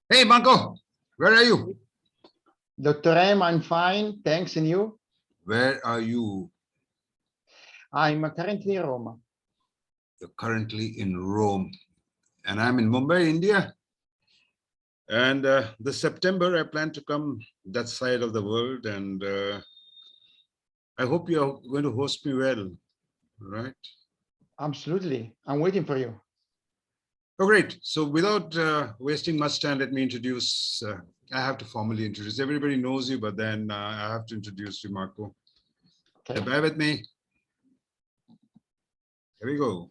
Hey, Marco, where are you? Dr. M, I'm fine, thanks, and you? Where are you? I'm currently in Rome. You're currently in Rome, and I'm in Mumbai, India. And this September, I plan to come that side of the world, and I hope you're going to host me well, right? Absolutely, I'm waiting for you. Oh, great. So without wasting much time, let me introduce, I have to formally introduce. Everybody knows you, but then I have to introduce you, Marco. Okay. Bear with me. Here we go.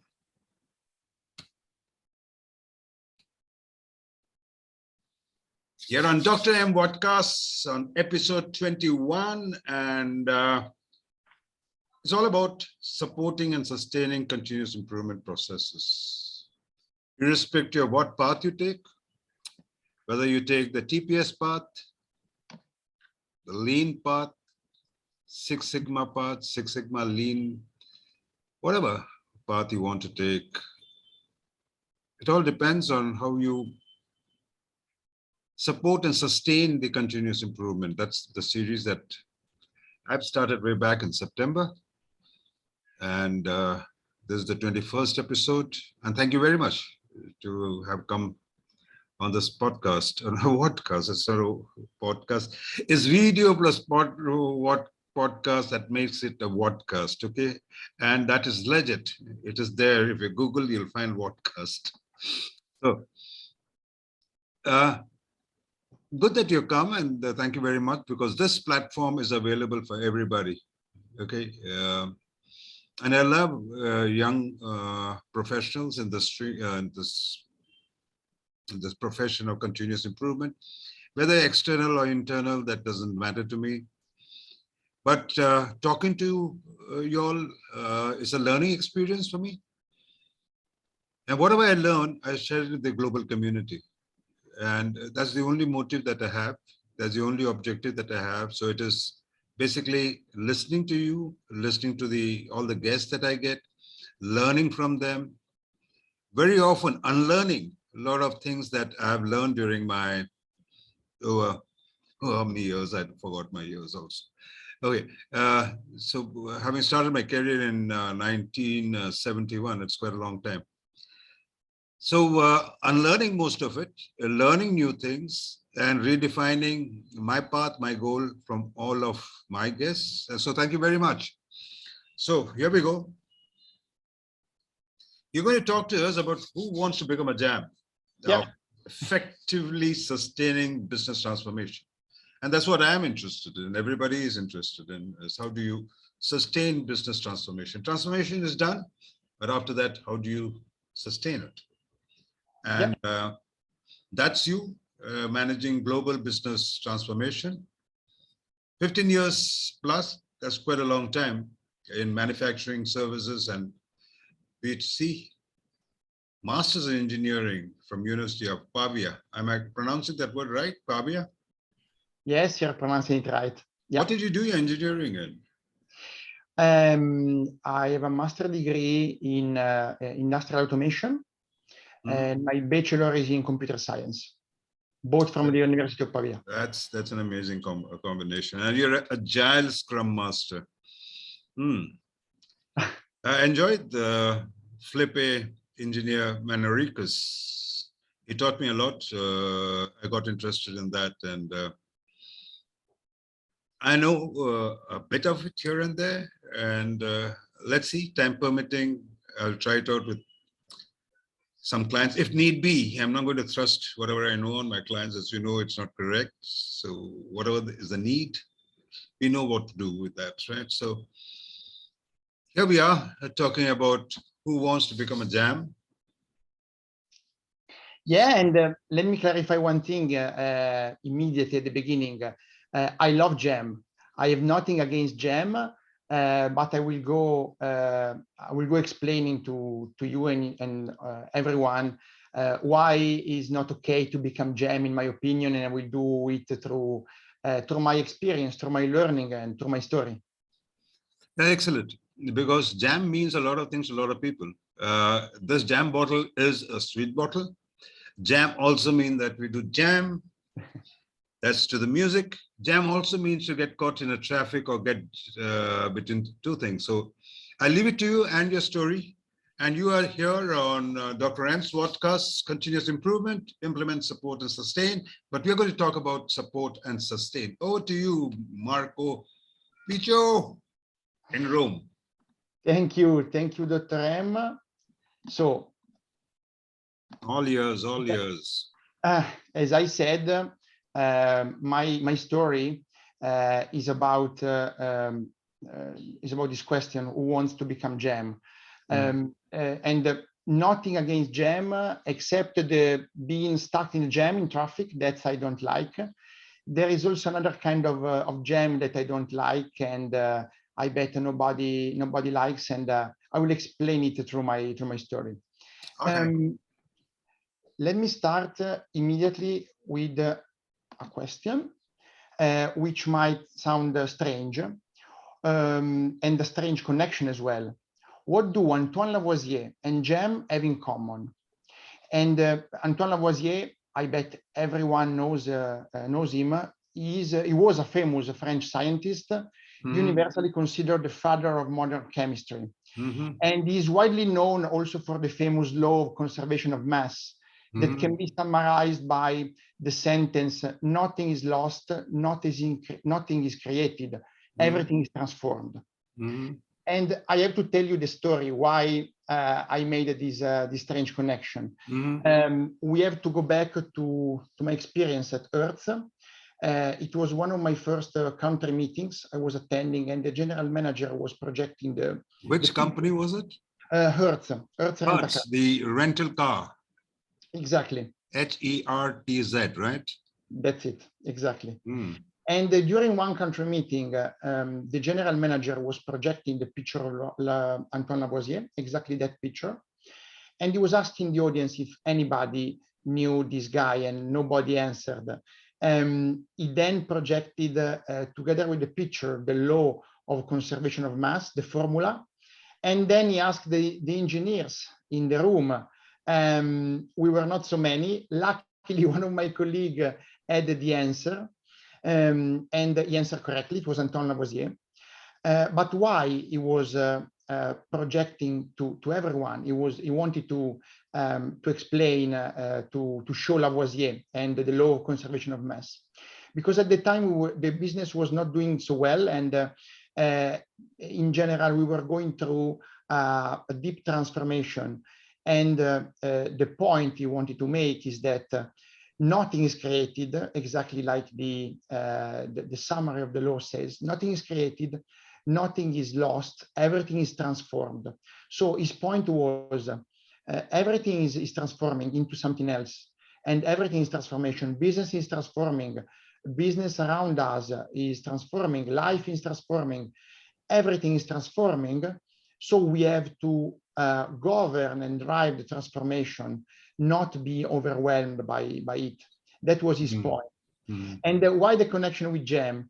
You're on Dr. M Vodcast on episode 21, and it's all about supporting and sustaining continuous improvement processes. Irrespective of what path you take, whether you take the TPS path, the lean path, Six Sigma path, Six Sigma lean, whatever path you want to take, it all depends on how you support and sustain the continuous improvement. That's the series that I've started way back in September. And this is the 21st episode. And thank you very much to have come on this podcast. On a podcast, it's not a podcast. It's video plus what podcast that makes it a vodcast, okay? And that is legit. It is there. If you Google, you'll find vodcast. So, good that you come, and thank you very much, because this platform is available for everybody, okay? And I love young professionals in this profession of continuous improvement, whether external or internal, that doesn't matter to me. But talking to you all is a learning experience for me. And whatever I learn, I share it with the global community. And that's the only motive that I have. That's the only objective that I have. So it is basically listening to you, listening to all the guests that I get, learning from them, very often unlearning a lot of things that I've learned during my how many years? I forgot my years also. Okay, so having started my career in 1971, it's quite a long time. So unlearning most of it, learning new things, and redefining my path, my goal from all of my guests. So thank you very much. So here we go. You're going to talk to us about who wants to become a jam, effectively sustaining business transformation. And that's what I'm interested in. Everybody is interested in is how do you sustain business transformation? Transformation is done, but after that, how do you sustain it? And that's you managing global business transformation. 15 years plus, that's quite a long time in manufacturing services and B2C. Masters in Engineering from University of Pavia. Am I pronouncing that word right? Pavia? Yes, you're pronouncing it right. Yeah. What did you do your engineering in? I have a master's degree in industrial automation, and my bachelor is in computer science, both from the University of Pavia. That's an amazing combination. And you're an Agile Scrum Master. I enjoyed the Flippe engineer Manorikas. He taught me a lot. I got interested in that, and I know a bit of it here and there. And let's see, time permitting, I'll try it out with some clients if need be. I'm not going to thrust whatever I know on my clients. As you know, it's not correct. So whatever is the need, we know what to do with that, right? So here we are talking about who wants to become a jam. Yeah, and let me clarify one thing immediately at the beginning. I love jam. I have nothing against jam, but I will go explaining to you and everyone why it's not okay to become jam, in my opinion, and I will do it through my experience, through my learning, and through my story. Excellent, because jam means a lot of things to a lot of people. This jam bottle is a sweet bottle. Jam also means that we do jam. That's to the music. Jam also means to get caught in a traffic or get between two things. So I leave it to you and your story. And you are here on Dr. M's Vodcast, Continuous Improvement, Implement, Support, and Sustain. But we're going to talk about support and sustain. Over to you, Marco Picco in Rome. Thank you, Dr. M. So, all yours, all yours. As I said, my story is about this question: who wants to become Jam? And nothing against Jam, except the being stuck in Jam in traffic. That I don't like. There is also another kind of Jam that I don't like, and I bet nobody likes. And I will explain it through my story. Okay. Let me start immediately with a question, which might sound strange, and a strange connection as well. What do Antoine Lavoisier and Jam have in common? And Antoine Lavoisier, I bet everyone knows him. He was a famous French scientist, universally considered the father of modern chemistry. And he is widely known also for the famous law of conservation of mass that can be summarized by the sentence: nothing is lost, nothing is created, everything is transformed. And I have to tell you the story why I made this strange connection. We have to go back to my experience at Earth. It was one of my first country meetings I was attending, and the general manager was projecting the... Which company was it? Hertz. Hertz, the rental car. Exactly. HERTZ, right? That's it, exactly. And during one country meeting, the general manager was projecting the picture of Antoine Lavoisier, exactly that picture. And he was asking the audience if anybody knew this guy, and nobody answered. He then projected, together with the picture, the law of conservation of mass, the formula. And then he asked the engineers in the room. We were not so many. Luckily, one of my colleagues had the answer. And he answered correctly. It was Antoine Lavoisier. But why he was projecting to everyone? He wanted to explain, to show Lavoisier and the law of conservation of mass, because at the time the business was not doing so well, and in general we were going through a deep transformation. And the point he wanted to make is that nothing is created, exactly like the summary of the law says. Nothing is created, nothing is lost, everything is transformed. So his point was, everything is transforming into something else, and everything is transformation. Business is transforming, business around us is transforming, life is transforming, everything is transforming. So we have to govern and drive the transformation, not be overwhelmed by it. That was his point. And why the connection with Jam?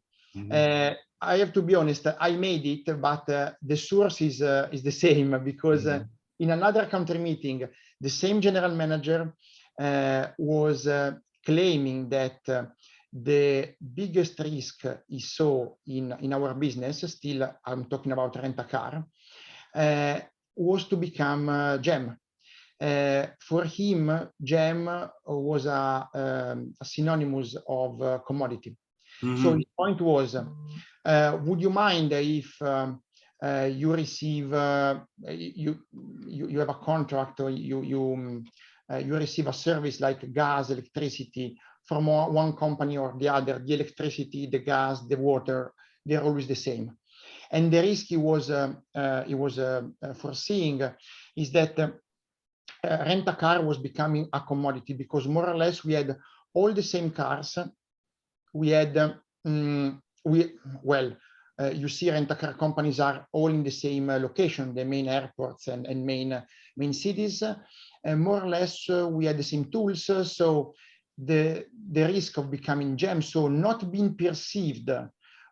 I have to be honest, I made it, but the source is the same, because in another country meeting, the same general manager was claiming that the biggest risk he saw in our business, still I'm talking about rent-a-car, was to become Jam. For him, Jam was a synonymous of commodity. So his point was, would you mind if you receive, you have a contract, or you receive a service like gas, electricity from one company or the other? The electricity, the gas, the water, they're always the same. And the risk he was foreseeing is that rent-a-car was becoming a commodity, because more or less we had all the same cars. We had, you see, rent-a-car companies are all in the same location, the main airports and main cities. And more or less, we had the same tools. So the risk of becoming Jam, so not being perceived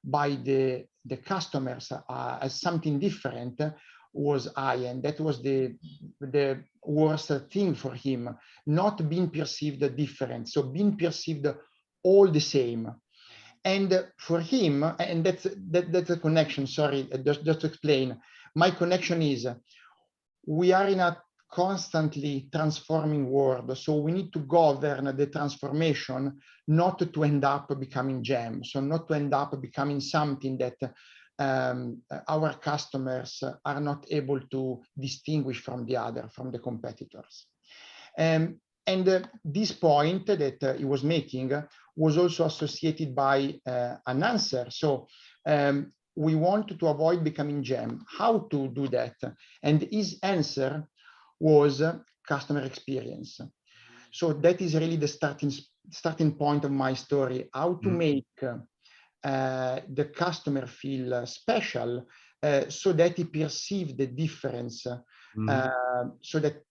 by the customers as something different, was high, and that was the worst thing for him, not being perceived different, so being perceived all the same. And for him, and that's a connection, sorry, just to explain, my connection is, we are in a constantly transforming world, so we need to govern the transformation, not to end up becoming gem, so not to end up becoming something that our customers are not able to distinguish from the competitors. And this point that he was making was also associated by an answer. So we want to avoid becoming gem. How to do that? And his answer was customer experience. So that is really the starting point of my story, how to make the customer feel special, so that he perceive the difference, so that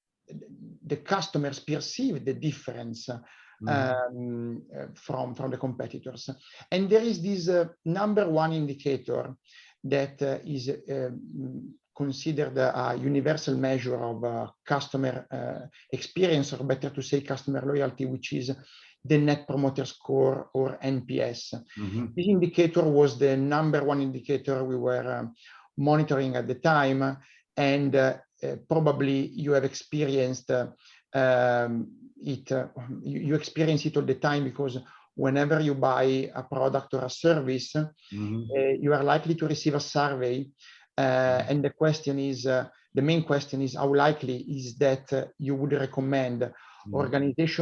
the customers perceive the difference from the competitors. And there is this number one indicator that is considered a universal measure of customer experience, or better to say customer loyalty, which is the Net Promoter Score, or NPS. This indicator was the number one indicator we were monitoring at the time, and probably you have experienced you experience it all the time, because whenever you buy a product or a service, you are likely to receive a survey, and the question is, the main question is, how likely is that you would recommend this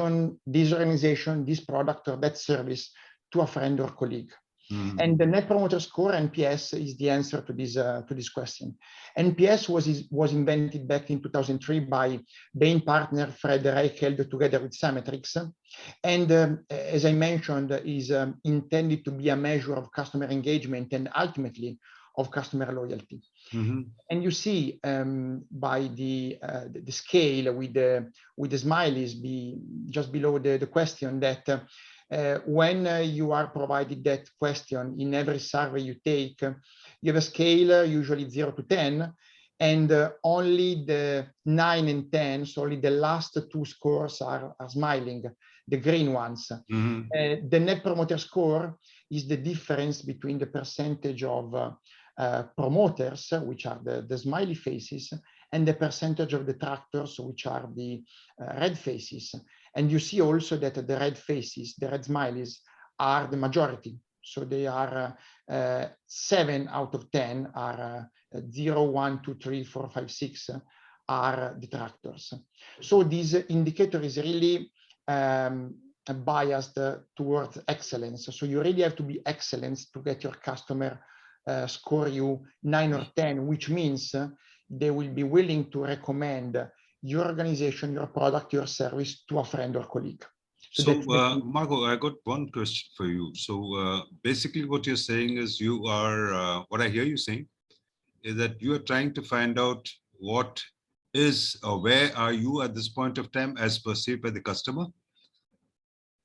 organization, this product, or that service to a friend or colleague? And the Net Promoter Score, NPS, is the answer to this question. NPS was invented back in 2003 by Bain partner Fred Reichheld together with Sametrix, and as I mentioned, is intended to be a measure of customer engagement and ultimately of customer loyalty. And you see by the scale with the smileys just below the question that when you are provided that question in every survey you take, you have a scale usually 0 to 10, and only the 9 and 10, so only the last two scores are smiling, the green ones. The Net Promoter Score is the difference between the percentage of promoters, which are the smiley faces, and the percentage of detractors, which are the red faces. And you see also that the red faces, the red smileys, are the majority. So they are 7 out of 10 are 0, 1, 2, 3, 4, 5, 6 are detractors. So this indicator is really biased towards excellence. So you really have to be excellent to get your customer score you 9 or 10, which means they will be willing to recommend your organization, your product, your service to a friend or colleague. So Marco, I got one question for you. So basically what you're saying is you are, what I hear you saying is that you are trying to find out what is or where are you at this point of time as perceived by the customer.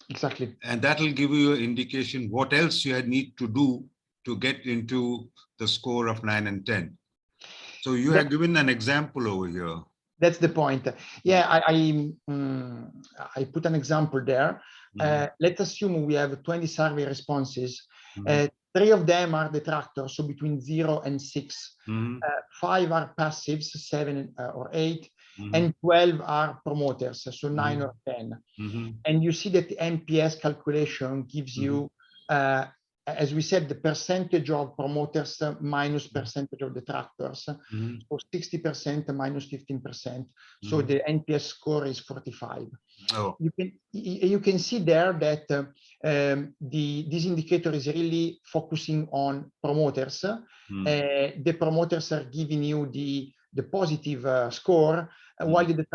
Exactly. And that will give you an indication what else you need to do to get into the score of 9 and 10. So you have given an example over here. That's the point. Yeah, I put an example there. Let's assume we have 20 survey responses. 3 of them are detractors, so between 0 and 6. 5 are passives, 7 or 8, and 12 are promoters, so 9 or 10. And you see that the NPS calculation gives you, as we said, the percentage of promoters minus percentage of detractors, so 60% minus 15%. So the NPS score is 45. Oh. You can see there that this indicator is really focusing on promoters. The promoters are giving you the positive score, while the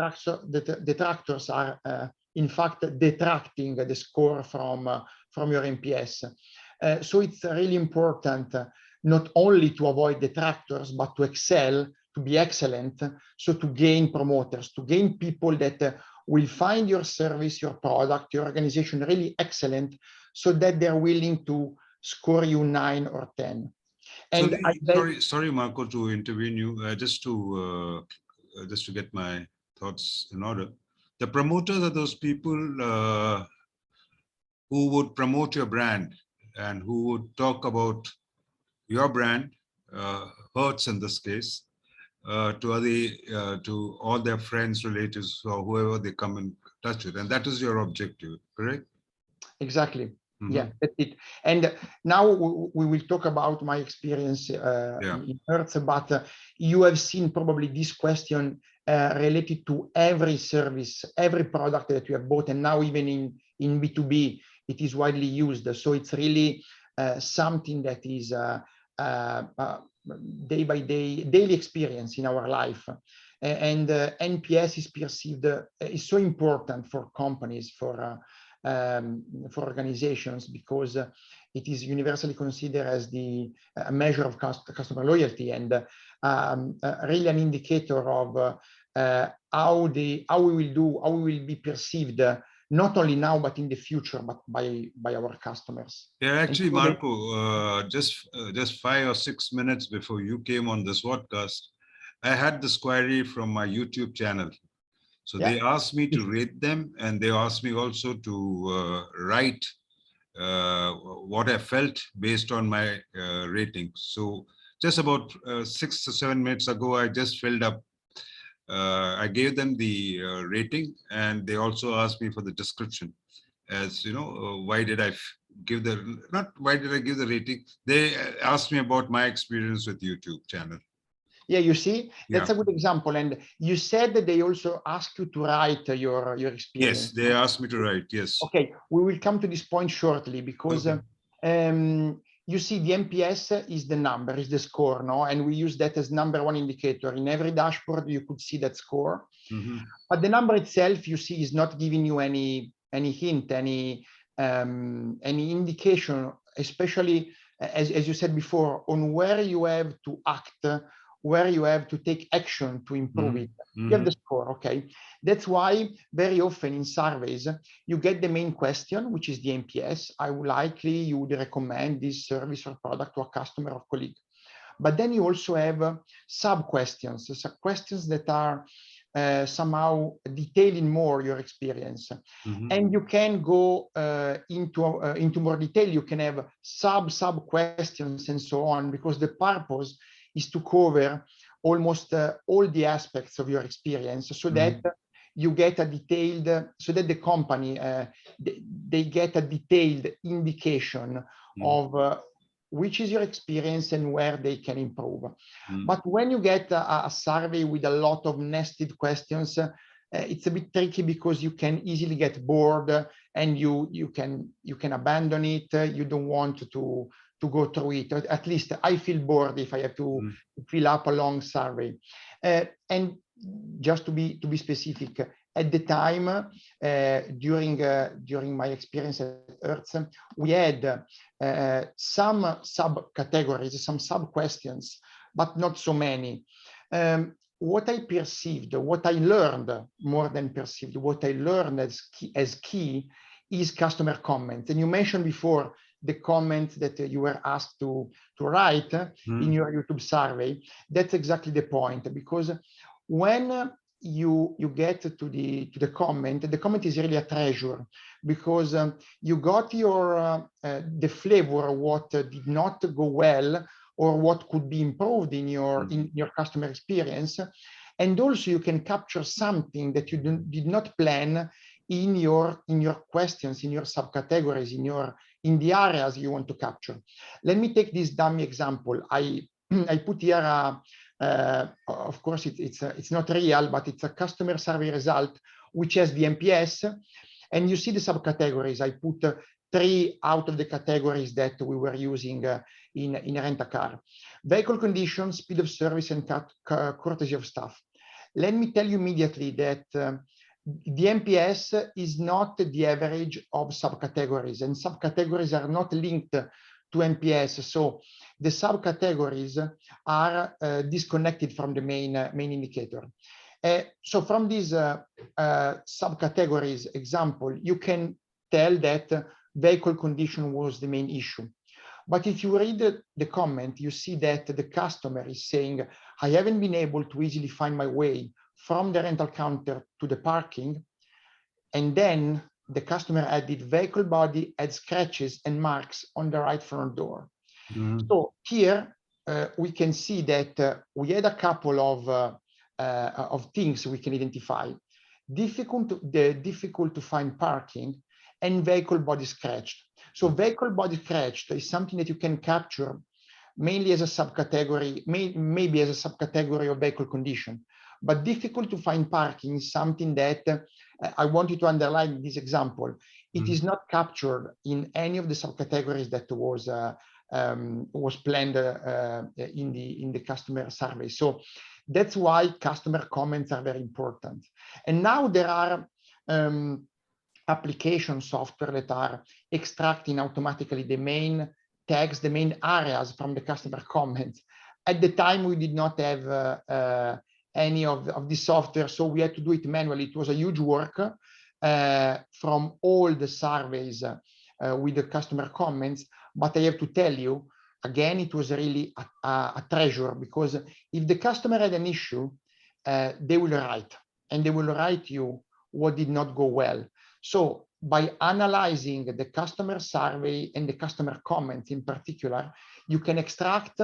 detractors are in fact detracting the score from your NPS. So it's really important not only to avoid detractors, but to excel, to be excellent, so to gain promoters, to gain people that will find your service, your product, your organization really excellent, so that they're willing to score you 9 or 10. And so sorry, Marco, to intervene you. Just to get my thoughts in order. The promoters are those people who would promote your brand and who would talk about your brand, Hertz in this case, to all their friends, relatives, or whoever they come in touch with, and that is your objective, correct? Exactly. Yeah, that's it. And now we will talk about my experience in Hertz, but you have seen probably this question related to every service, every product that you have bought, and now even in B2B, it is widely used. So it's really something that is day by day, daily experience in our life. And NPS is perceived, is so important for companies, for organizations, because it is universally considered as the measure of customer loyalty, and really an indicator of how we will be perceived, not only now but in the future, but by our customers. Yeah, actually, so Marco, just 5 or 6 minutes before you came on this podcast, I had this query from my YouTube channel. So they asked me to rate them, and they asked me also to write what I felt based on my rating. So just about 6 to 7 minutes ago, I just filled up. I gave them the rating, and they also asked me for the description. As you know, why did I give the rating? They asked me about my experience with YouTube channel. Yeah, you see, that's a good example. And you said that they also asked you to write your experience. Yes, they asked me to write, yes. Okay, we will come to this point shortly, because you see, the NPS is the number, is the score, no? And we use that as _1 indicator. In every dashboard, you could see that score. But the number itself, you see, is not giving you any hint, any indication, especially, as you said before, on where you have to act, where you have to take action to improve it. You have the score, okay? That's why very often in surveys, you get the main question, which is the NPS. You would recommend this service or product to a customer or colleague. But then you also have sub-questions, questions that are somehow detailing more your experience. And you can go into more detail. You can have sub questions and so on, because the purpose is to cover almost all the aspects of your experience, so that you get a detailed, so that the company, they get a detailed indication of which is your experience and where they can improve. But when you get a survey with a lot of nested questions, it's a bit tricky, because you can easily get bored, and you can abandon it. You don't want to go through it. At least I feel bored if I have to fill up a long survey. And just to be specific, at the time, during my experience at Hertz, we had some subcategories, some sub-questions, but not so many. What I perceived, what I learned, more than perceived, what I learned as key is customer comments. And you mentioned before the comments that you were asked to write in your YouTube survey. That's exactly the point, because when you get to the comment is really a treasure, because you got your the flavor of what did not go well, or what could be improved in your customer experience. And also you can capture something that you did not plan in your questions, in your subcategories, in the areas you want to capture. Let me take this dummy example. I put here of course it's not real, but it's a customer survey result which has the NPS, and you see the subcategories. I put 3 out of the categories that we were using in a rent-a-car: vehicle condition, speed of service, and courtesy of staff. Let me tell you immediately that the NPS is not the average of subcategories, and subcategories are not linked to NPS. So the subcategories are disconnected from the main indicator. So from these subcategories example, you can tell that vehicle condition was the main issue. But if you read the comment, you see that the customer is saying, I haven't been able to easily find my way from the rental counter to the parking. And then the customer added vehicle body had scratches and marks on the right front door. So here we can see that we had a couple of things we can identify. Difficult to find parking and vehicle body scratched. So vehicle body scratched is something that you can capture mainly as a subcategory, maybe as a subcategory of vehicle condition. But difficult to find parking is something that I want you to underline in this example. It is not captured in any of the subcategories that was planned in the customer survey. So that's why customer comments are very important. And now there are application software that are extracting automatically the main tags, the main areas from the customer comments. At the time, we did not have any of this software, so we had to do it manually. It was a huge work from all the surveys with the customer comments. But I have to tell you, again, it was really a treasure, because if the customer had an issue, they will write, and they will write you what did not go well. So by analyzing the customer survey and the customer comments in particular, you can extract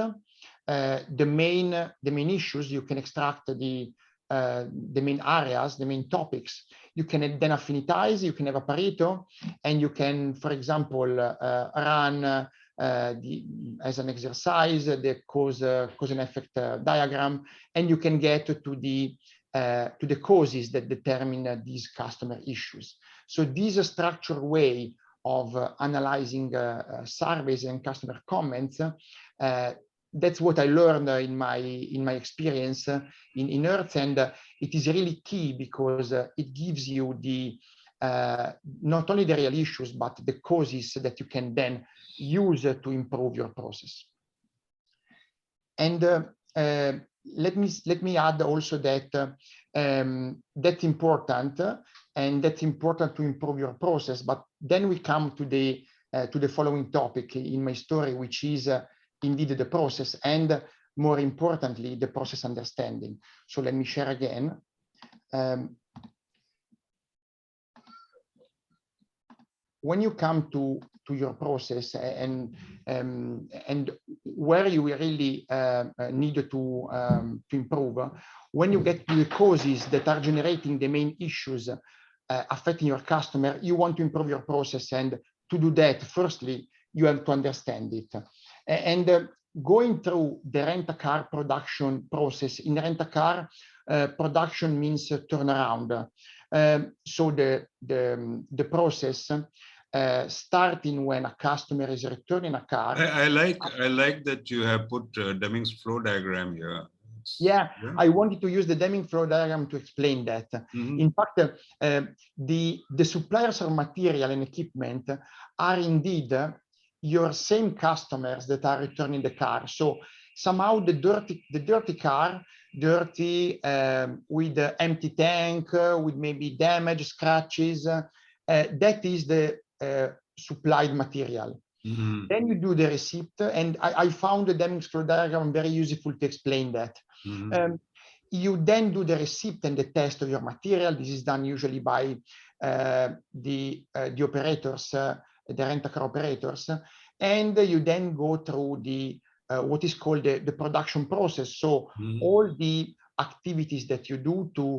the main issues, you can extract the main areas, the main topics. You can then affinitize, you can have a Pareto, and you can, for example, run as an exercise the cause and effect diagram, and you can get to the causes that determine these customer issues. So this is a structured way of analyzing surveys and customer comments. That's what I learned in my experience in Earth, and it is really key because it gives you the not only the real issues but the causes that you can then use to improve your process. And let me add also that that's important, and that's important to improve your process. But then we come to the following topic in my story, which is indeed the process, and more importantly, the process understanding. So let me share again. When you come to your process and where you really need to improve, when you get to the causes that are generating the main issues affecting your customer, you want to improve your process. And to do that, firstly, you have to understand it. And going through the rent-a-car production process, in rent-a-car, production means turnaround. So the process starting when a customer is returning a car. I like that you have put Deming's flow diagram here. Yeah, I wanted to use the Deming flow diagram to explain that. In fact, the suppliers of material and equipment are indeed your same customers that are returning the car. So somehow the dirty car, with the empty tank, with maybe damage, scratches, that is the supplied material. Then you do the receipt, and I found the Deming flow diagram very useful to explain that. You then do the receipt and the test of your material. This is done usually by the operators, the rent-a-car operators, and you then go through the what is called the production process. So all the activities that you do to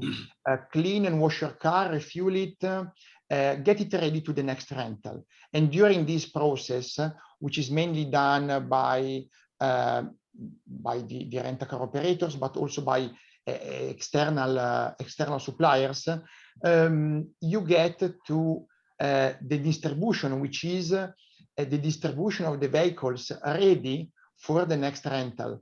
clean and wash your car, refuel it, get it ready to the next rental. And during this process, which is mainly done by the rent-a-car operators, but also by external suppliers, you get to the distribution, which is the distribution of the vehicles ready for the next rental.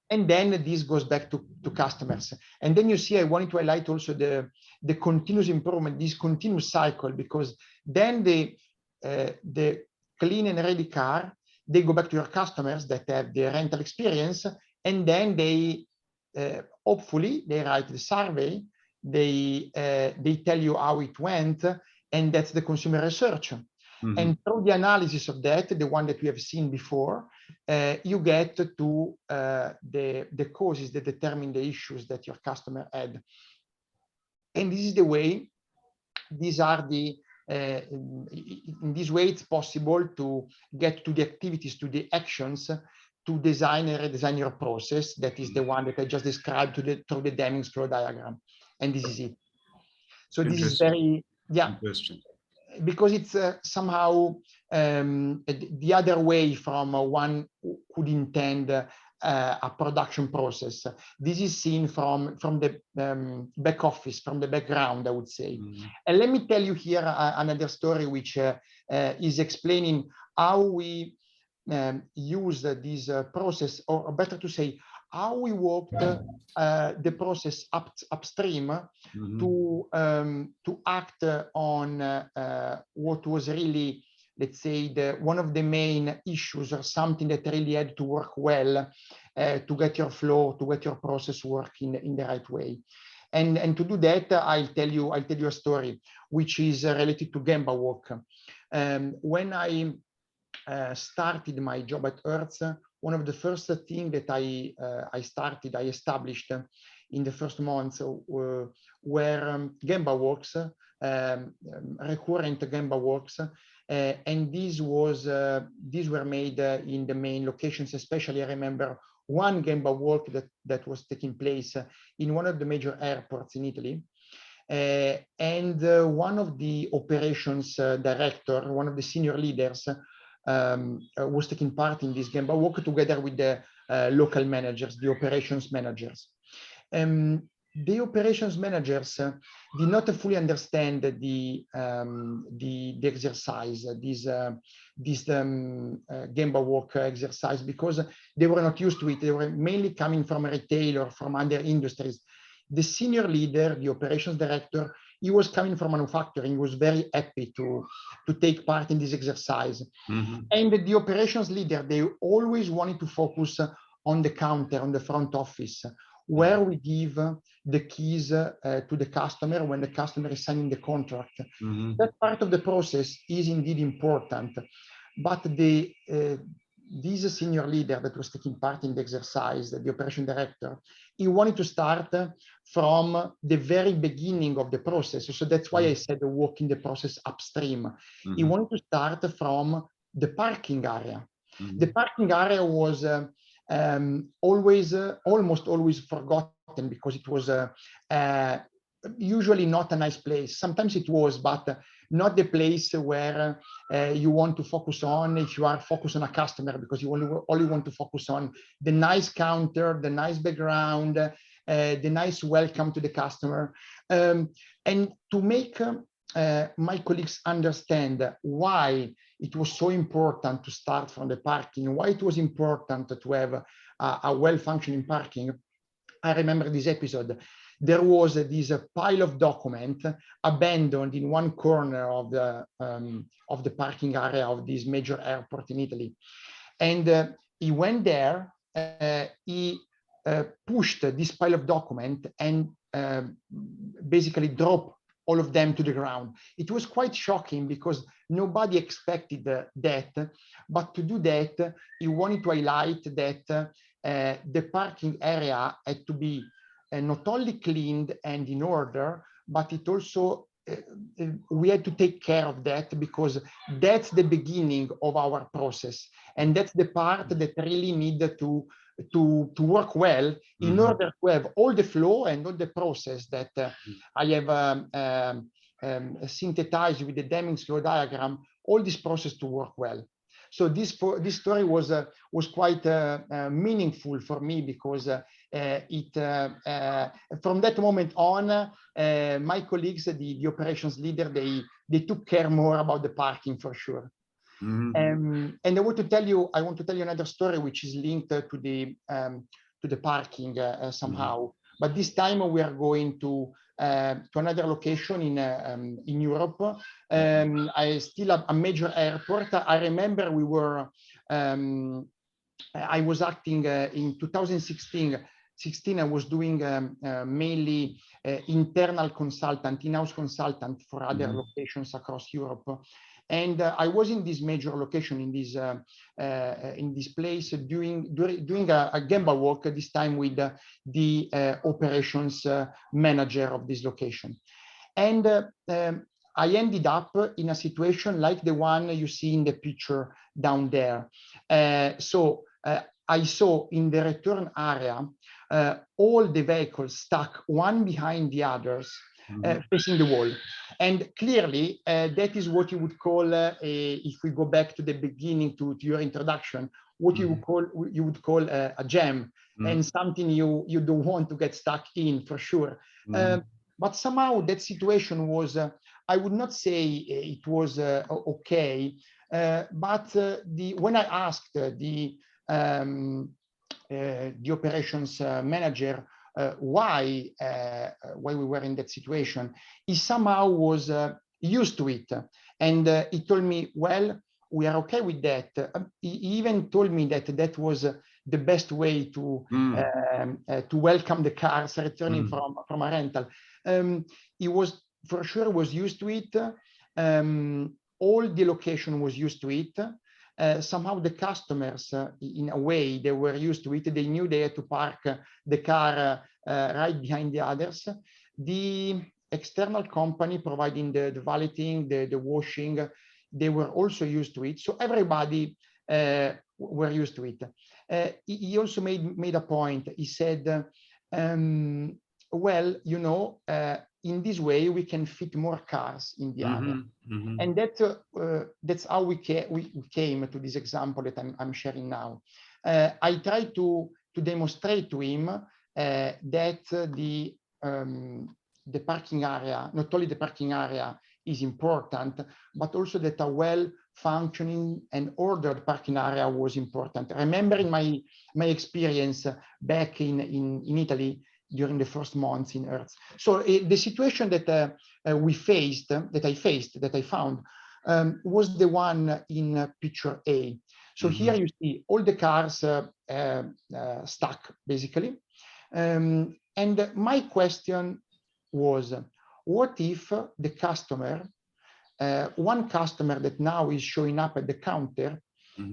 And then this goes back to customers. And then you see, I wanted to highlight also the continuous improvement, this continuous cycle, because then the clean and ready car, they go back to your customers that have the rental experience, and then they hopefully they write the survey, they tell you how it went, and that's the consumer research. And through the analysis of that, the one that we have seen before, you get to the causes that determine the issues that your customer had. And this is the way, these are the, in this way, it's possible to get to the activities, to the actions, to design and redesign your process. That is the one that I just described through the Deming flow diagram. And this is it. So this is very, interesting. Because it's somehow the other way from one could intend a production process. This is seen from the back office, from the background, I would say. And let me tell you here another story which is explaining how we use this process, or better to say, how we worked the process upstream to act on what was really, let's say, one of the main issues, or something that really had to work well to get your flow, to get your process working in the right way. And to do that, I'll tell you a story which is related to Gemba work. When I started my job at Hertz, one of the first things that I established in the first months were Gemba works, recurrent Gemba works, and these were made in the main locations. Especially, I remember one Gemba work that was taking place in one of the major airports in Italy. And one of the operations director, one of the senior leaders, was taking part in this Gemba work together with the local managers, the operations managers. The operations managers did not fully understand the exercise, this Gemba work exercise, because they were not used to it. They were mainly coming from retail or from other industries. The senior leader, the operations director, he was coming from manufacturing. He was very happy to take part in this exercise. And the operations leader, they always wanted to focus on the counter, on the front office, where we give the keys to the customer when the customer is signing the contract. That part of the process is indeed important, but this senior leader that was taking part in the exercise, the operation director, he wanted to start from the very beginning of the process. So that's why I said work in the process upstream. He wanted to start from the parking area. The parking area was almost always forgotten, because it was usually not a nice place. Sometimes it was, but not the place where you want to focus on if you are focused on a customer, because you only want to focus on the nice counter, the nice background, the nice welcome to the customer. And to make my colleagues understand why it was so important to start from the parking, why it was important to have a well-functioning parking, I remember this episode. There was this pile of document abandoned in one corner of the parking area of this major airport in Italy. And he went there, he pushed this pile of document and basically dropped all of them to the ground. It was quite shocking because nobody expected that, but to do that, he wanted to highlight that the parking area had to be not only cleaned and in order, but it also, we had to take care of that, because that's the beginning of our process. And that's the part that really needed to work well in order to have all the flow and all the process that I have synthesized with the Deming flow diagram, all this process to work well. So this story was quite meaningful for me, because from that moment on, my colleagues, the operations leader, they took care more about the parking for sure. And I want to tell you another story which is linked to the parking somehow. But this time we are going to another location in Europe. I still have a major airport. I remember we were. I was acting in 2016 2016, I was doing mainly internal consultant, in-house consultant for other locations across Europe. And I was in this major location in this place doing a Gemba walk, this time with the operations manager of this location. And I ended up in a situation like the one you see in the picture down there. I saw in the return area all the vehicles stuck one behind the others, facing the wall. And clearly, that is what you would call, if we go back to the beginning to your introduction, what you would call a jam, and something you don't want to get stuck in, for sure. But somehow that situation was, I would not say it was okay, but when I asked the operations manager why we were in that situation, he somehow was used to it, and he told me, well, we are okay with that. He even told me that that was the best way to welcome the cars returning from a rental. He was for sure was used to it. All the location was used to it. Somehow the customers, in a way, they were used to it. They knew they had to park the car right behind the others. The external company providing the valeting, the washing, they were also used to it. So everybody were used to it. He also made a point. He said, well, you know, in this way we can fit more cars in the area. And that's how we came to this example that I'm sharing now. I tried to demonstrate to him that the parking area, not only the parking area is important, but also that a well-functioning and ordered parking area was important. Remembering my experience back in Italy during the first months in Earth. So the situation that I found was the one in picture A. So here you see all the cars stuck, basically. And my question was, what if the customer, one customer that now is showing up at the counter,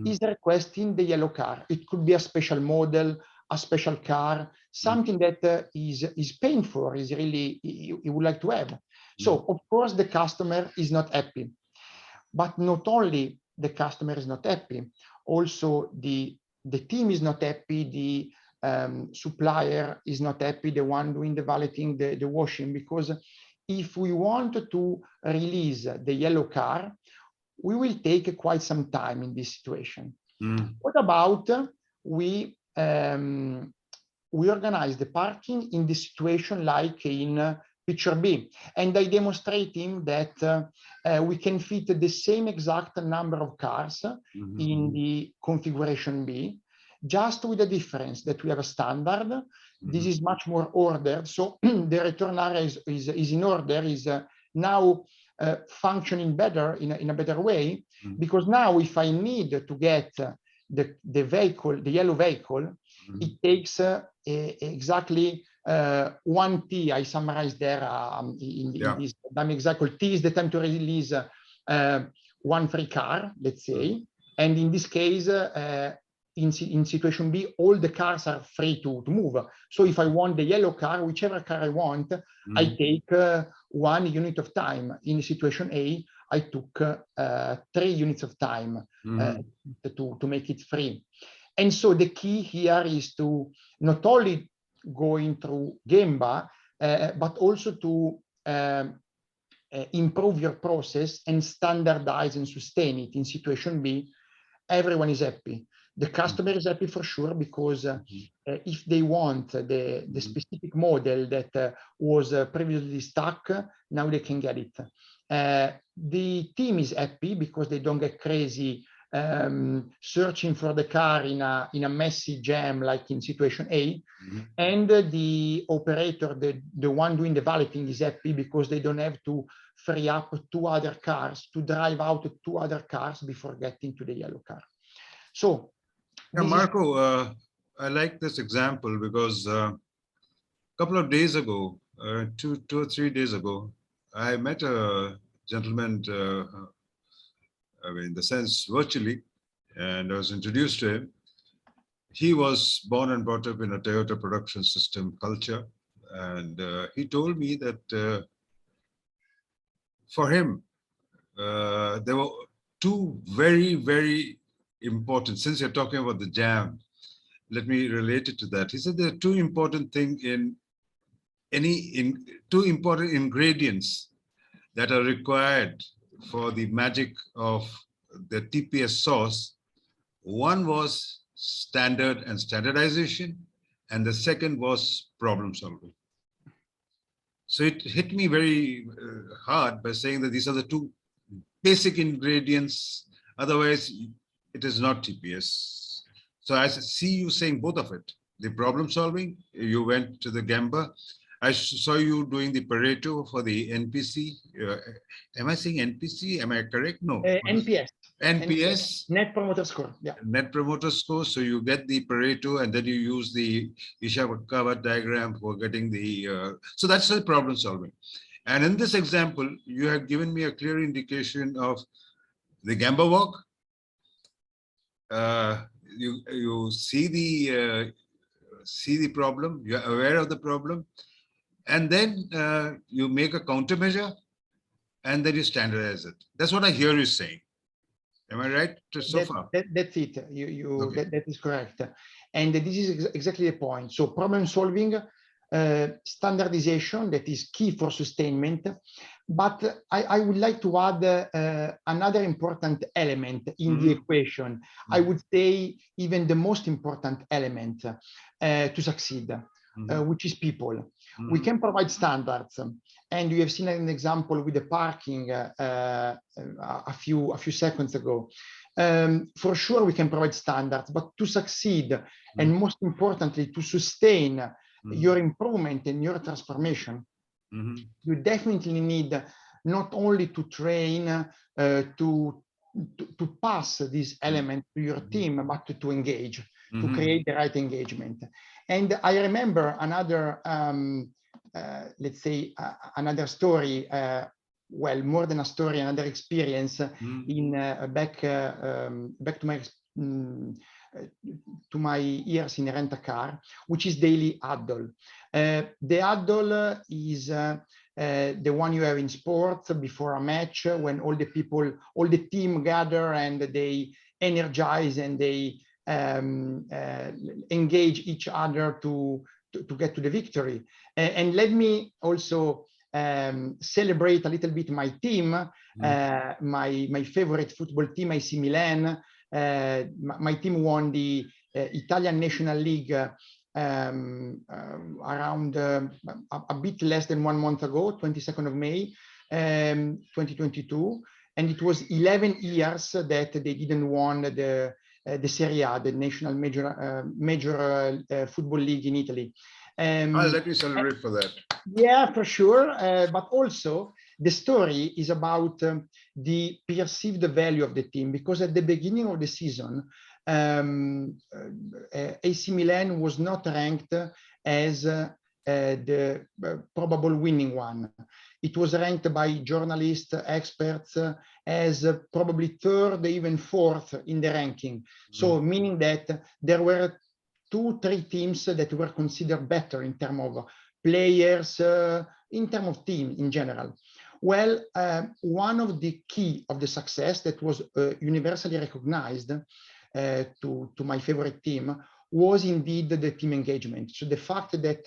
is requesting the yellow car? It could be a special model, a special car, something that is paying for, is really, you would like to have. So of course the customer is not happy, but not only the customer is not happy, also the team is not happy, the supplier is not happy, the one doing the valeting, the washing, because if we want to release the yellow car, we will take quite some time in this situation. What about we organize the parking in the situation like in picture B, and I demonstrate him that we can fit the same exact number of cars in the configuration B, just with the difference that we have a standard. This is much more ordered, so the return area is in order, is now functioning better in a better way, because now if I need to get the vehicle, the yellow vehicle, it takes exactly 1 T. I summarized there in this Deming example. T is the time to release 1 free car, let's say, and in this case, in situation B, all the cars are free to move. So if I want the yellow car, whichever car I want, I take 1 unit of time. In situation A, I took 3 units of time to make it free. And so the key here is to not only going through Gemba, but also to improve your process and standardize and sustain it. In situation B, everyone is happy. The customer is happy for sure, because if they want the specific model that was previously stuck, now they can get it. The team is happy because they don't get crazy searching for the car in a messy jam like in situation A. And the operator, the one doing the valeting, is happy because they don't have to free up 2 other cars, to drive out 2 other cars before getting to the yellow car. So Marco, I like this example because a couple of days ago, two or 3 days ago, I met a gentleman, I mean, in the sense virtually, and I was introduced to him. He was born and brought up in a Toyota production system culture. And he told me that for him, there were two very, very important, since you're talking about the jam, let me relate it to that. He said there are two important things two important ingredients that are required for the magic of the TPS sauce. One was standard and standardization, and the second was problem solving. So it hit me very hard by saying that these are the two basic ingredients. Otherwise, it is not TPS. So I see you saying both of it. The problem solving, you went to the Gamba. I saw you doing the Pareto for the NPC. Am I saying NPC? Am I correct? No. NPS. NPS. Net Promoter Score. Yeah. Net Promoter Score. So you get the Pareto and then you use the Ishikawa diagram for getting the... so that's the problem solving. And in this example, you have given me a clear indication of the Gamba walk. You see the problem, you're aware of the problem, and then you make a countermeasure, and then you standardize it. That's what I hear you saying. Am I right so far? That's it. Okay. That is correct. And this is exactly the point. So problem solving, standardization, that is key for sustainment. But I would like to add another important element in the equation. I would say even the most important element to succeed, which is people. We can provide standards, and you have seen an example with the parking a few seconds ago. For sure, we can provide standards, but to succeed, and most importantly, to sustain your improvement and your transformation, you definitely need not only to train to pass this element to your team, but to engage, to create the right engagement. And I remember another, let's say, another story, well, more than a story, another experience in back to my years in a rent-a-car, which is daily huddle. The huddle is the one you have in sports before a match, when all the people, all the team gather and they energize and they engage each other to get to the victory. And let me also celebrate a little bit my team, my favorite football team, AC Milan. My team won the Italian National League around a bit less than 1 month ago, 22nd of May, 2022. And it was 11 years that they didn't won the Serie A, the national major football league in Italy. I'll let you celebrate for that. Yeah, for sure. But also the story is about the perceived value of the team, because at the beginning of the season, AC Milan was not ranked as the probable winning one. It was ranked by journalists, experts, as probably third, even fourth in the ranking. So meaning that there were 2-3 teams that were considered better in terms of players, in terms of team in general. Well, one of the key of the success that was universally recognized to my favorite team was indeed the team engagement. So the fact that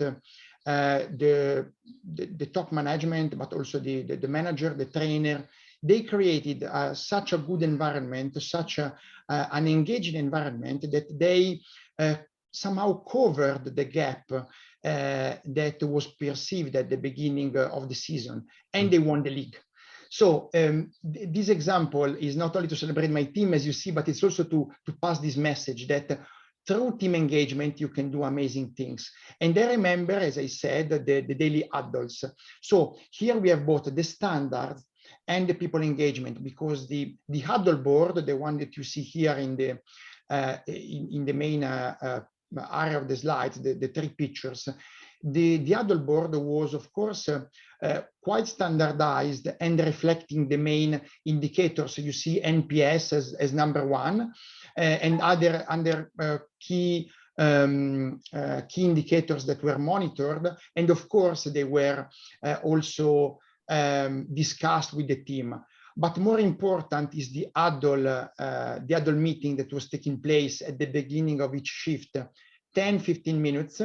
the top management, but also the manager, the trainer, they created such a good environment, such an engaging environment that they somehow covered the gap that was perceived at the beginning of the season, and they won the league. So this example is not only to celebrate my team, as you see, but it's also to pass this message that through team engagement, you can do amazing things. And I remember, as I said, the daily huddles. So here we have both the standards and the people engagement, because the huddle board, the one that you see here in the main area of the slides, the three pictures, the Agile board was, of course, quite standardized and reflecting the main indicators. You see NPS as number one, and other key indicators that were monitored. And of course, they were also discussed with the team. But more important is the Agile meeting that was taking place at the beginning of each shift, 10-15 minutes,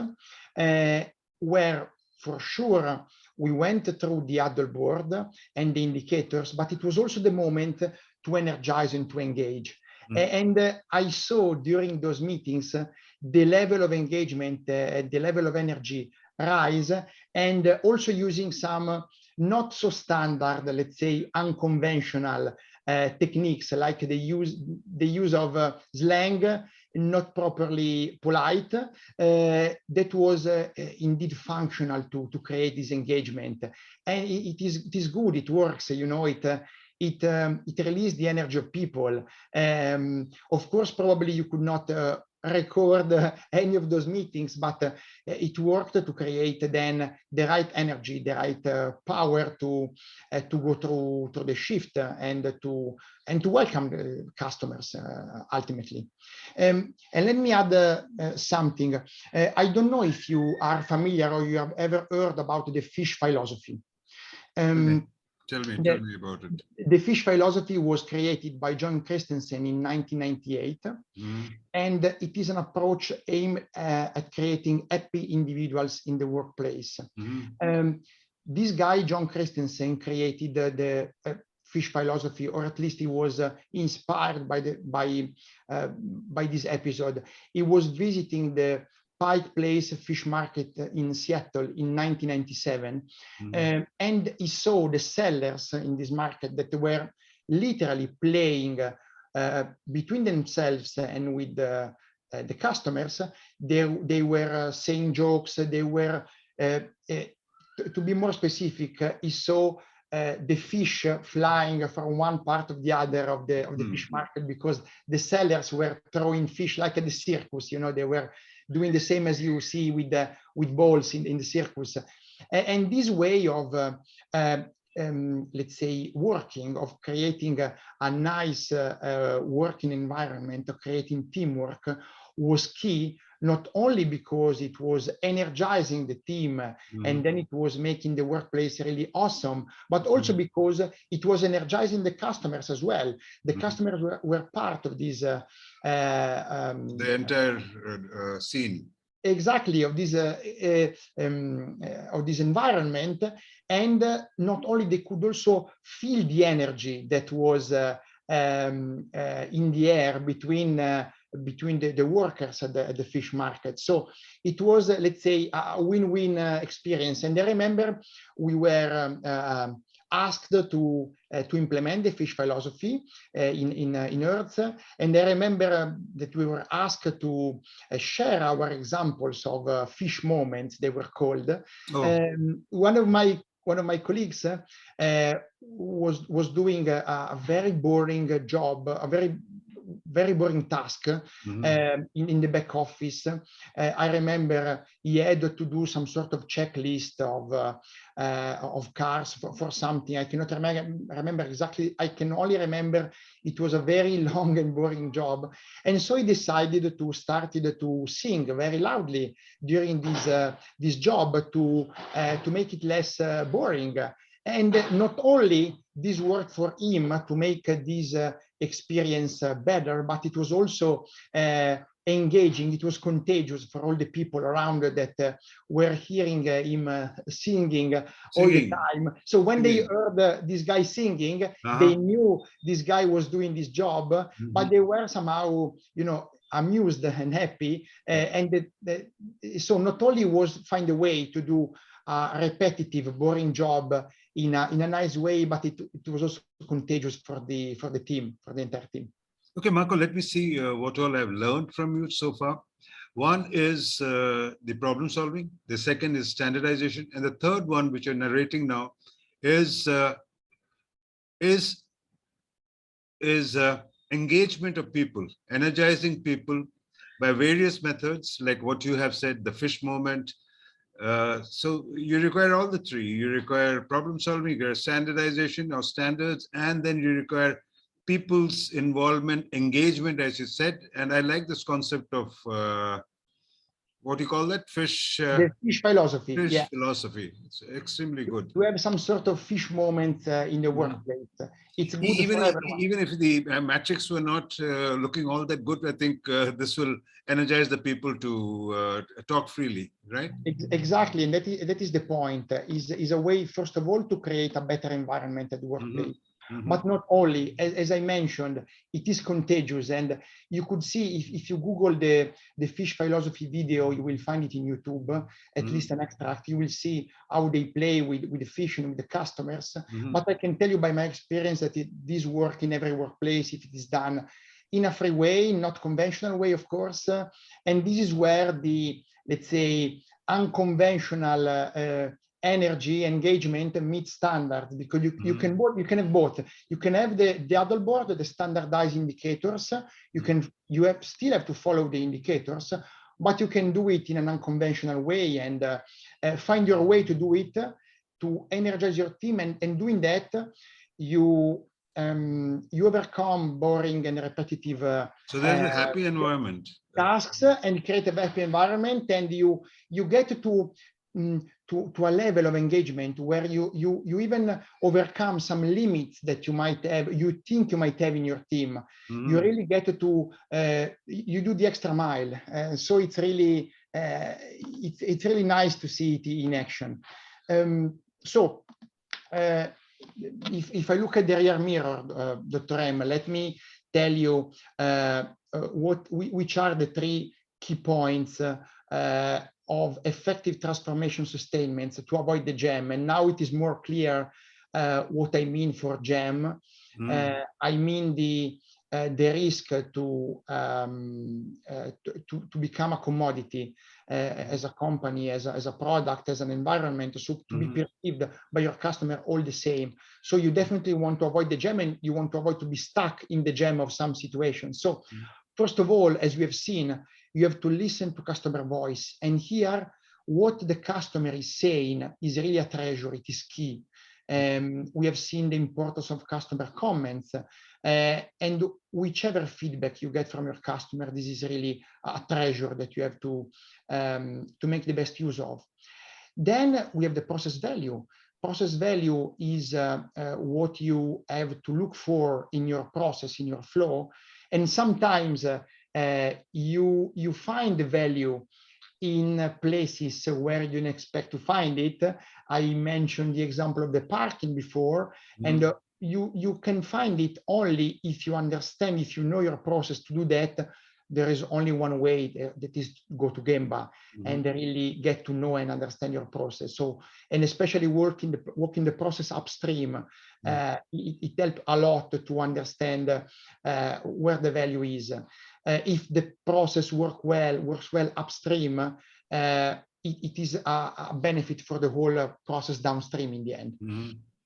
where for sure we went through the Agile board and the indicators, but it was also the moment to energize and to engage. And I saw during those meetings the level of engagement, the level of energy rise, and also using some not so standard, let's say unconventional techniques, like the use of slang, not properly polite, that was indeed functional to create this engagement. And it is good, it works, you know, it released the energy of people. Of course, probably you could not record any of those meetings, but it worked to create then the right energy, the right power to go through the shift and to welcome the customers ultimately. And let me add something. I don't know if you are familiar or you have ever heard about the fish philosophy. Tell me about it. The fish philosophy was created by John Christensen in 1998, and it is an approach aimed at creating happy individuals in the workplace. This guy, John Christensen, created the fish philosophy, or at least he was inspired by this episode. He was visiting the Pike Place fish market in Seattle in 1997. And he saw the sellers in this market that were literally playing between themselves and with the customers. They were saying jokes. They were, to be more specific, he saw the fish flying from one part of the other of the fish market, because the sellers were throwing fish like at the circus. You know, they were doing the same as you see with balls in the circus. And this way of, let's say, working, of creating a nice working environment, of creating teamwork, was key, not only because it was energizing the team and then it was making the workplace really awesome, but also because it was energizing the customers as well. The customers were part of this the entire scene. Exactly, of this environment. And not only, they could also feel the energy that was in the air between the workers at the fish market. So it was, let's say, a win-win experience. And I remember we were asked to implement the fish philosophy in Earth. And I remember that we were asked to share our examples of fish moments, they were called. One of my colleagues was doing a very boring job, a very boring task in the back office. I remember he had to do some sort of checklist of cars for something. I cannot remember exactly. I can only remember it was a very long and boring job. And so he decided to start to sing very loudly during this job to make it less boring. And not only this worked for him to make this experience better, but it was also engaging. It was contagious for all the people around that were hearing him singing all the time. So when they heard this guy singing, they knew this guy was doing this job, but they were somehow, you know, amused and happy. So not only was find a way to do a repetitive, boring job in a nice way, but it was also contagious for the team, for the entire team. Okay, Marco, let me see what all I've learned from you so far. One is the problem solving. The second is standardization. And the third one, which you're narrating now, is engagement of people, energizing people, by various methods, like what you have said, the fish moment. So you require all the three. You require problem solving, you require standardization or standards, and then you require people's involvement, engagement, as you said. And I like this concept of what do you call that? The fish philosophy. Fish Yeah. philosophy. It's extremely good. To have some sort of fish moment in the workplace. It's good for everyone. Even if the metrics were not looking all that good, I think this will energize the people to talk freely, right? Exactly, and that is the point. Is a way, first of all, to create a better environment at the workplace. But not only, as I mentioned, it is contagious. And you could see, if you Google the fish philosophy video, you will find it in YouTube, at least an extract. You will see how they play with the fish and with the customers. But I can tell you by my experience that this works in every workplace if it is done in a free way, not conventional way, of course. And this is where the, let's say, unconventional energy engagement meets standards, because you can have both. You can have the other board, the standardized indicators. You still have to follow the indicators, but you can do it in an unconventional way and find your way to do it, to energize your team. And doing that, you overcome boring and repetitive so there's a happy environment, tasks, and create a happy environment, and you get to a level of engagement where you even overcome some limits that you might have, you think you might have in your team. You really get to you do the extra mile. So it's really it's really nice to see it in action. So if I look at the rear mirror, Dr. M, let me tell you which are the three key points of effective transformation sustainments to avoid the jam. And now it is more clear what I mean for jam. I mean the risk to become a commodity as a company, as a product, as an environment, so to be perceived by your customer all the same. So you definitely want to avoid the jam, and you want to avoid to be stuck in the jam of some situations. So first of all, as we have seen, you have to listen to customer voice and hear what the customer is saying is really a treasure. It is key. We have seen the importance of customer comments, and whichever feedback you get from your customer, this is really a treasure that you have to make the best use of. Then we have the process value. Process value is what you have to look for in your process, in your flow. And sometimes you find the value in places where you didn't expect to find it. I mentioned the example of the parking before, and you can find it only if you understand, if you know your process to do that. There is only one way, that is to go to Gemba and really get to know and understand your process. So, and especially working the process upstream, it helps a lot to understand where the value is. If the process works well upstream, it is a benefit for the whole process downstream in the end.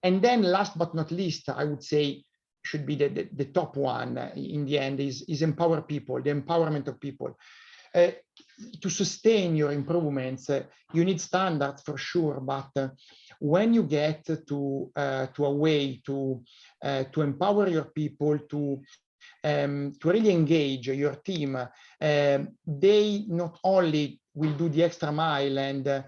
And then last but not least, I would say should be the top one in the end is empower people, the empowerment of people. To sustain your improvements, you need standards for sure, but when you get to a way to empower your people, to really engage your team, they not only will do the extra mile and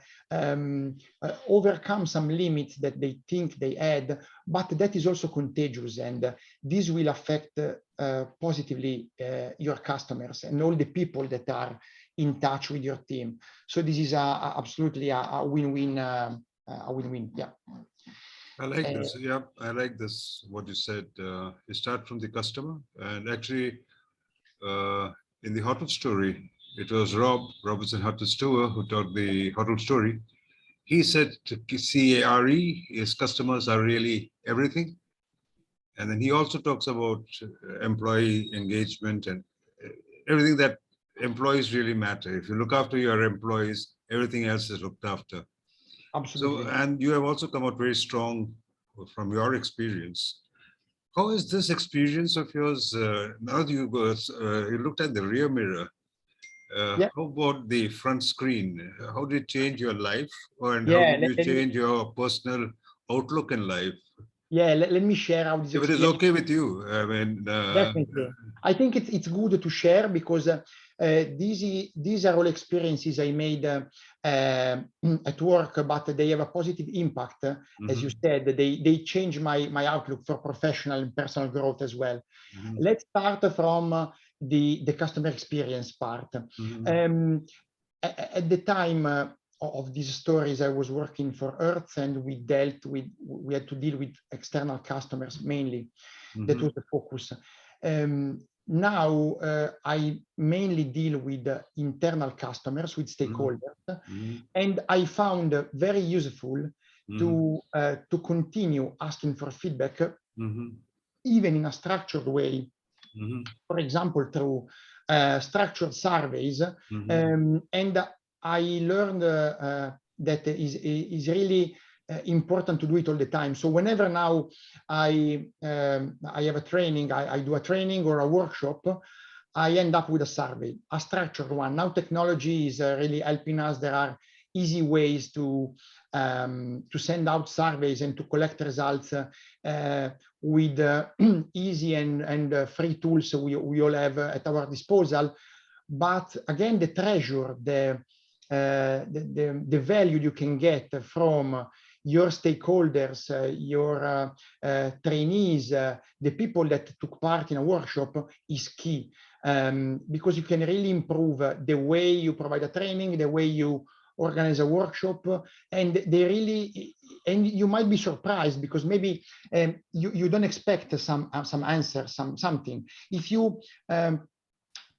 overcome some limits that they think they had, but that is also contagious, and this will affect positively your customers and all the people that are in touch with your team. So this is absolutely a win-win. A win-win. Yeah. I like this. Yeah, I like this. What you said. You start from the customer, and actually, in the hotel story, it was Robinson Hotel Stewart, who taught the hotel story. He said to CARE, his customers are really everything. And then he also talks about employee engagement and everything that employees really matter. If you look after your employees, everything else is looked after. Absolutely. So, and you have also come out very strong from your experience. How is this experience of yours, now that you looked at the rear mirror, Yeah. How about the front screen? How did it change your life, and how Yeah, did you change your personal outlook in life? let me share how this If it is experience. okay with you, I mean, Definitely. I think it's good to share because these are all experiences I made at work, but they have a positive impact. As you said, they change my outlook for professional and personal growth as well. Let's start from the customer experience part. At the time of these stories, I was working for Earth, and we had to deal with external customers mainly. That was the focus. Now I mainly deal with internal customers, with stakeholders, and I found very useful to continue asking for feedback, even in a structured way. For example, through structured surveys, and I learned that is really important to do it all the time. So whenever now I have a training, I do a training or a workshop, I end up with a survey, a structured one. Now technology is really helping us. There are easy ways to send out surveys and to collect results with easy and free tools we all have at our disposal. But again, the treasure, the value you can get from your stakeholders, your trainees, the people that took part in a workshop is key, because you can really improve the way you provide a training, the way you organize a workshop, and and you might be surprised because maybe you don't expect some answer, something. If you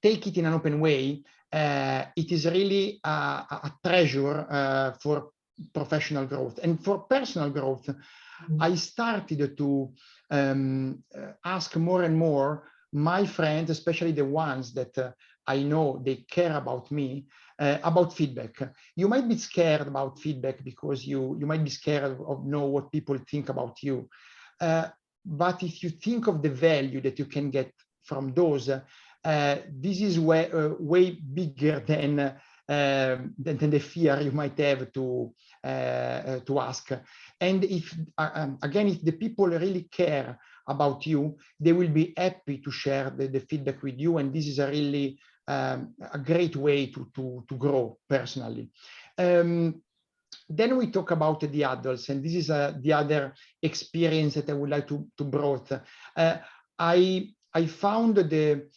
take it in an open way, it is really a treasure for professional growth. And for personal growth, I started to ask more and more my friends, especially the ones that I know they care about me, about feedback. You might be scared about feedback because you might be scared of know what people think about you. But if you think of the value that you can get from those, this is way bigger than the fear you might have to ask. And if again, if the people really care about you, they will be happy to share the feedback with you, and this is a really a great way to grow personally. Then we talk about the adults, and this is the other experience that I would like to brought. I found the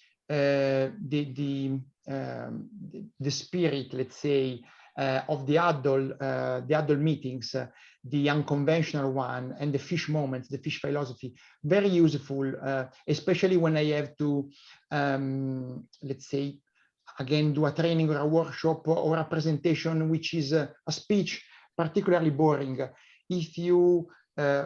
spirit, let's say, of the adult meetings, the unconventional one, and the fish moments, the fish philosophy, very useful, especially when I have to, let's say, again, do a training or a workshop or a presentation, which is a speech, particularly boring. If you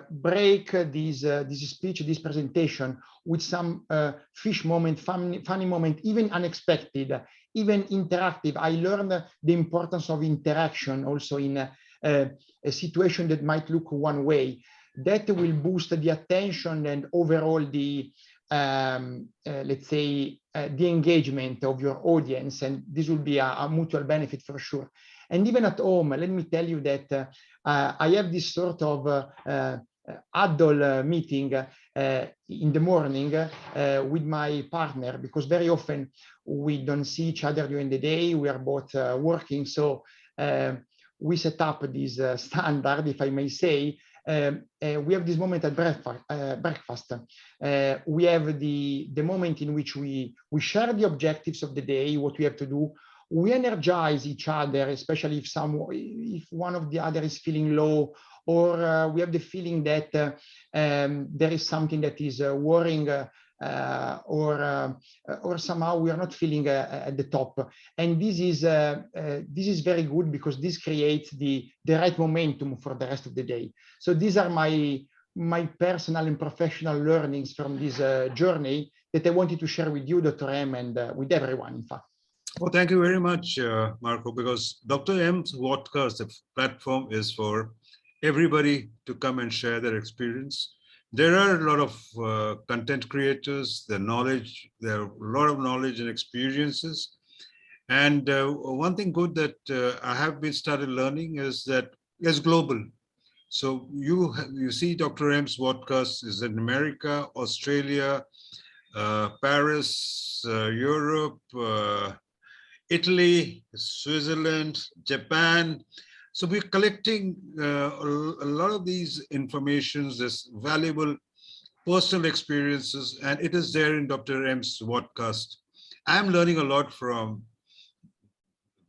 break this speech, this presentation with some fish moment, funny moment, even unexpected, even interactive. I learned the importance of interaction also in a situation that might look one way. That will boost the attention and overall the let's say the engagement of your audience, and this will be a mutual benefit for sure. And even at home, let me tell you that I have this sort of adult meeting in the morning with my partner, because very often we don't see each other during the day. We are both working, so we set up this standard, if I may say. We have this moment at breakfast. We have the moment in which we share the objectives of the day, what we have to do. We energize each other, especially if one of the other is feeling low, or we have the feeling that there is something that is worrying, or somehow we are not feeling at the top. And this is very good, because this creates the right momentum for the rest of the day. So these are my personal and professional learnings from this journey that I wanted to share with you, Dr. M, and with everyone, in fact. Well, thank you very much, Marco, because Dr. M's Vodcast, the platform is for everybody to come and share their experience. There are a lot of content creators, there are a lot of knowledge and experiences. And one thing good that I have been started learning is that it's global. So you see Dr. M's podcast is in America, Australia, Paris, Europe, Italy, Switzerland, Japan. So we're collecting a lot of these informations, this valuable personal experiences, and it is there in Dr. M's podcast. I'm learning a lot from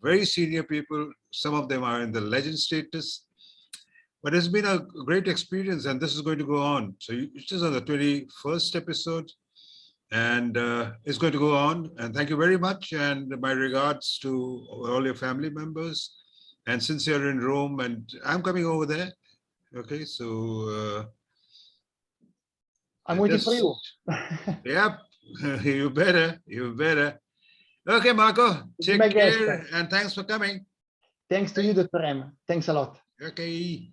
very senior people. Some of them are in the legend status, but it's been a great experience, and this is going to go on. So it's just on the 21st episode, and it's going to go on. And thank you very much, and my regards to all your family members. And since you're in Rome, and I'm coming over there, okay, so I'm waiting for you. Yep, you better, you better. Okay, Marco, take My care, guest. and thanks for coming. Thanks to you, Dr. M. Thanks a lot. Okay.